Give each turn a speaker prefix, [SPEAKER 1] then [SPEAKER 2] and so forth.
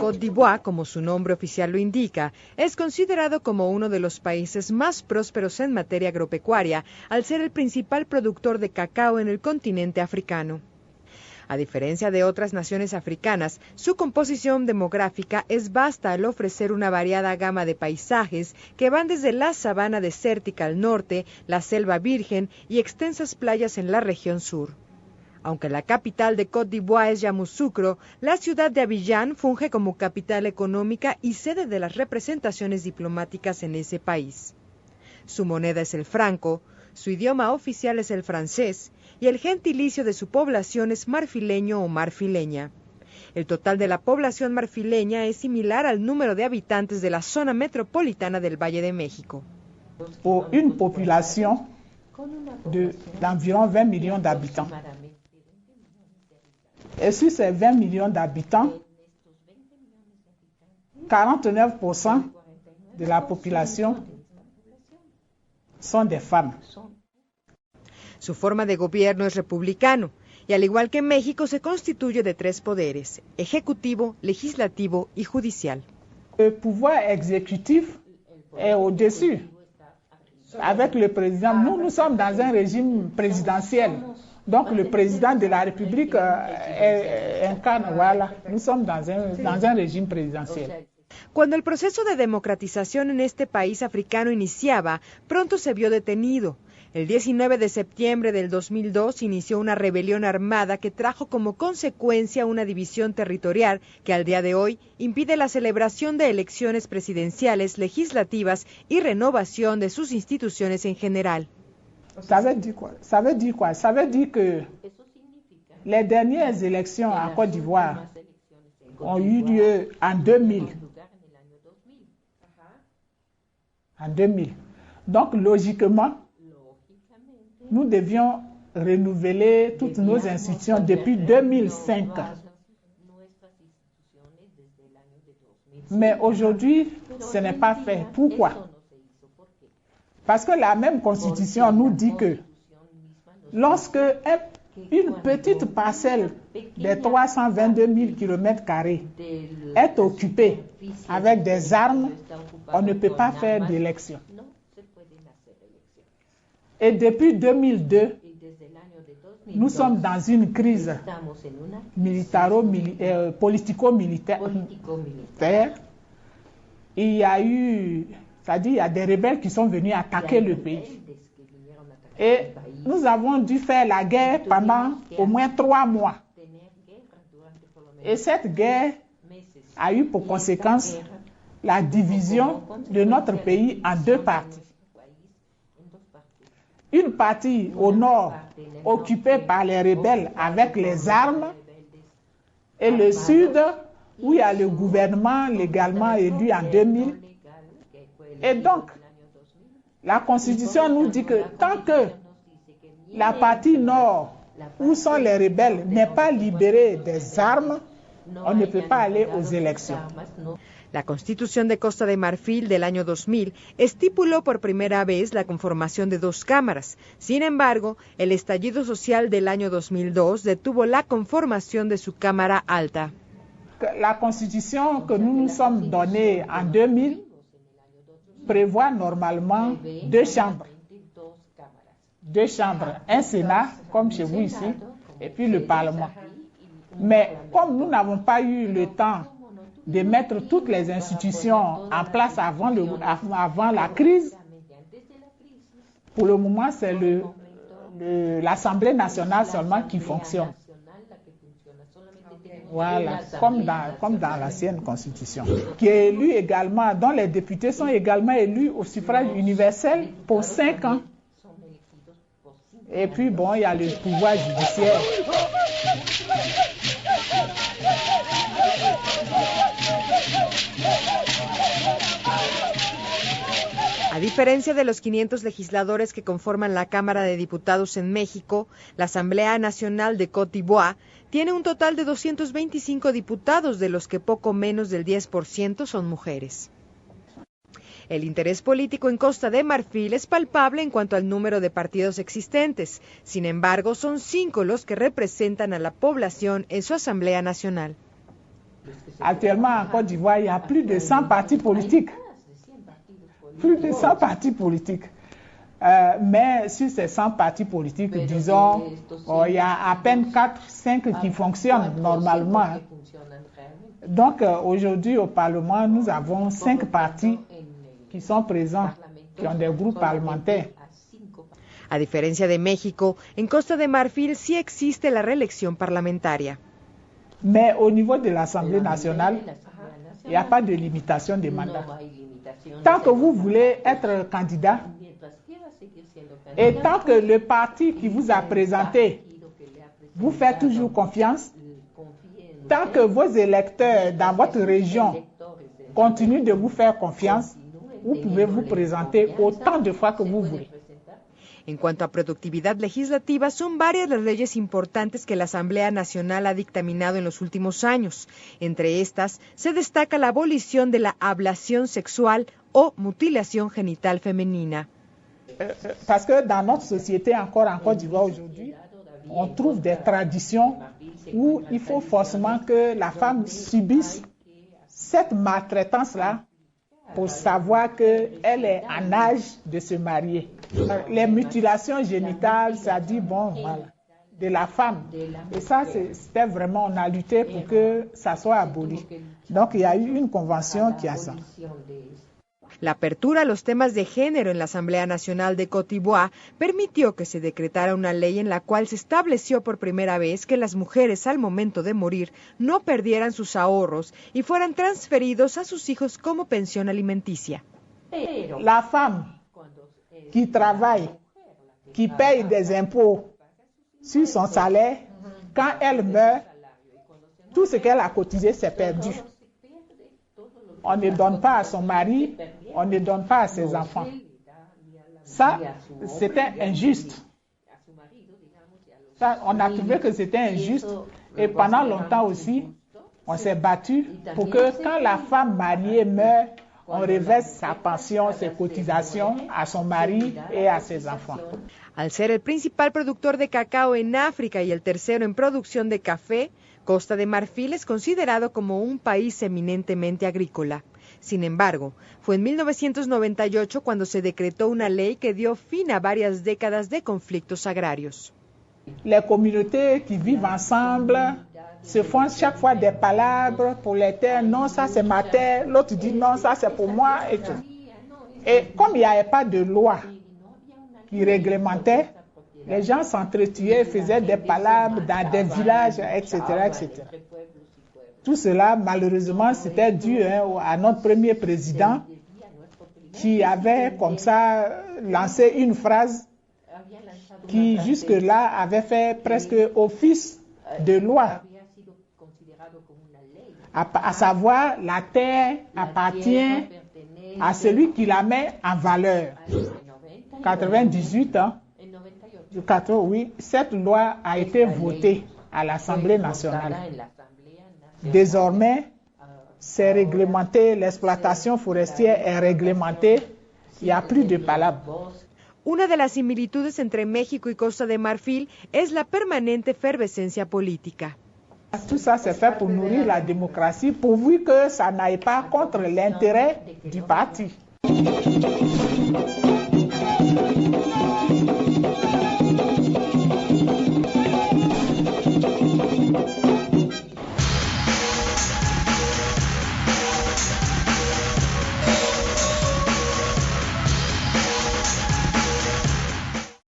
[SPEAKER 1] Côte d'Ivoire, como su nombre oficial lo indica, es considerado como uno de los países más prósperos en materia agropecuaria, al ser el principal productor de cacao en el continente africano. A diferencia de otras naciones africanas, su composición demográfica es vasta al ofrecer una variada gama de paisajes que van desde la sabana desértica al norte, la selva virgen y extensas playas en la región sur. Aunque la capital de Côte d'Ivoire es Yamoussoukro, la ciudad de Abidjan funge como capital económica y sede de las representaciones diplomáticas en ese país. Su moneda es el franco, su idioma oficial es el francés, y el gentilicio de su población es marfileño o marfileña. El total de la población marfileña es similar al número de habitantes de la zona metropolitana del Valle de México.
[SPEAKER 2] Pour une population d'environ 20 millions d'habitants. Et sur ces 20 millions d'habitants, 49% de la population son des femmes.
[SPEAKER 1] Su forma de gobierno es republicano y, al igual que en México, se constituye de 3 poderes: ejecutivo, legislativo y judicial.
[SPEAKER 2] Le pouvoir exécutif est au-dessus. Avec le président, nous sommes dans un régime présidentiel. Donc le président de la République incarne, voilà, nous sommes dans un régime présidentiel.
[SPEAKER 1] Cuando el proceso de democratización en este país africano iniciaba, pronto se vio detenido. El 19 de septiembre del 2002 inició una rebelión armada que trajo como consecuencia una división territorial que al día de hoy impide la celebración de elecciones presidenciales, legislativas y renovación de sus instituciones en general.
[SPEAKER 2] Ça veut dire quoi? Ça veut dire quoi? Ça veut dire que les dernières élections en Côte d'Ivoire ont eu lieu en 2000. En 2000. Donc, logiquement, nous devions renouveler toutes nos institutions depuis 2005. Mais aujourd'hui, ce n'est pas fait. Pourquoi? Parce que la même Constitution nous dit que lorsque une petite parcelle des 322 000 km² est occupée avec des armes, on ne peut pas faire d'élection. Et depuis 2002, nous sommes dans une crise politico-militaire. Il y a eu, c'est-à-dire il y a des rebelles qui sont venus attaquer le pays. Et nous avons dû faire la guerre pendant au moins 3 mois. Et cette guerre a eu pour conséquence la division de notre pays en 2 parties. Une partie au nord occupée par les rebelles avec les armes et le sud où il y a le gouvernement légalement élu en 2000. Et donc, la Constitution nous dit que tant que la partie nord où sont les rebelles n'est pas libérée des armes, on ne peut pas aller aux élections.
[SPEAKER 1] La Constitución de Costa de Marfil del año 2000 estipuló por primera vez la conformación de 2 cámaras. Sin embargo, el estallido social del año 2002 detuvo la conformación de su Cámara Alta.
[SPEAKER 2] La Constitution que nous nous sommes donnée en 2000 prévoit normalement 2 chambres. 2 chambres, un Sénat, comme chez vous ici, et puis le Parlement. Mais comme nous n'avons pas eu le temps de mettre toutes les institutions en place avant la crise, pour le moment, c'est l'Assemblée nationale seulement qui fonctionne. Voilà, comme dans l'ancienne Constitution, qui est élue également, dont les députés sont également élus au suffrage universel pour 5 ans. Et puis, bon, il y a le pouvoir judiciaire.
[SPEAKER 1] A diferencia de los 500 legisladores que conforman la Cámara de Diputados en México, la Asamblea Nacional de Côte d'Ivoire tiene un total de 225 diputados, de los que poco menos del 10% son mujeres. El interés político en Costa de Marfil es palpable en cuanto al número de partidos existentes. Sin embargo, son 5 los que representan a la población en su Asamblea Nacional.
[SPEAKER 2] Actuellement, en Côte d'Ivoire, il y a plus de 100 partis politiques. Plus de 100 partis politiques. Mais sur ces 100 partis politiques, disons, il y a à peine 4-5 qui fonctionnent normalement. Donc, aujourd'hui, au Parlement, nous avons 5 partis qui sont présents, qui ont des groupes parlementaires.
[SPEAKER 1] A diferencia de México, en Costa de Marfil sí existe la reelección parlamentaria.
[SPEAKER 2] Mais au niveau de l'Assemblée nationale, il n'y a pas de limitation des mandats. Tant que vous voulez être candidat, et tant que le parti qui vous a présenté vous fait toujours confiance, tant que vos électeurs dans votre région continuent de vous faire confiance, vous pouvez vous présenter autant de fois que vous voulez.
[SPEAKER 1] En cuanto a productividad legislativa, son varias las leyes importantes que la Asamblea Nacional ha dictaminado en los últimos años. Entre estas, se destaca la abolición de la ablación sexual o mutilación genital femenina.
[SPEAKER 2] Parce que dans notre société, encore en Côte d'Ivoire aujourd'hui, on trouve des traditions où il faut forcément que la femme subisse cette maltraitance-là pour savoir qu'elle est en âge de se marier. Les mutilations génitales, ça dit, bon, voilà, de la femme. Et ça, c'était vraiment, on a lutté pour que ça soit aboli. Donc, il y a eu une convention qui a ça.
[SPEAKER 1] La apertura a los temas de género en la Asamblea Nacional de Côte d'Ivoire permitió que se decretara una ley en la cual se estableció por primera vez que las mujeres al momento de morir no perdieran sus ahorros y fueran transferidos a sus hijos como pensión alimenticia.
[SPEAKER 2] La femme qui travaille, qui paye des impôts sur son salaire, quand elle meurt, tout ce qu'elle a cotisé, c'est perdu. On ne donne pas à son mari, on ne donne pas à ses enfants. Ça, c'était injuste. Ça, on a trouvé que c'était injuste et pendant longtemps aussi, on s'est battu pour que quand la femme mariée meurt, on reverse sa pension, ses cotisations à son mari et à ses enfants.
[SPEAKER 1] Al ser el principal productor de cacao en África y el tercero en producción de café, Costa de Marfil es considerado como un país eminentemente agrícola. Sin embargo, fue en 1998 cuando se decretó una ley que dio fin a varias décadas de conflictos agrarios.
[SPEAKER 2] Les communautés qui vivent ensemble se font chaque fois des palabres pour les terres. Non, ça c'est ma terre. L'autre dit non, ça c'est pour moi et tout. Et comme il n'y avait pas de loi qui réglementait, les gens s'entretuaient, faisaient des palabres dans des villages, etc., etc. Tout cela, malheureusement, c'était dû à notre premier président qui avait comme ça lancé une phrase qui jusque-là avait fait presque office de loi. À savoir, la terre appartient à celui qui la met en valeur. 98 ans. Oui, cette loi a été votée à l'Assemblée nationale. Désormais, c'est réglementé, l'exploitation forestière est réglementée, il n'y a plus de palabres.
[SPEAKER 1] Una de las similitudes entre México y Costa de Marfil es la permanente efervescencia política.
[SPEAKER 2] Tout ça, c'est fait pour nourrir la démocratie, pourvu que ça n'aille pas contre l'intérêt du parti.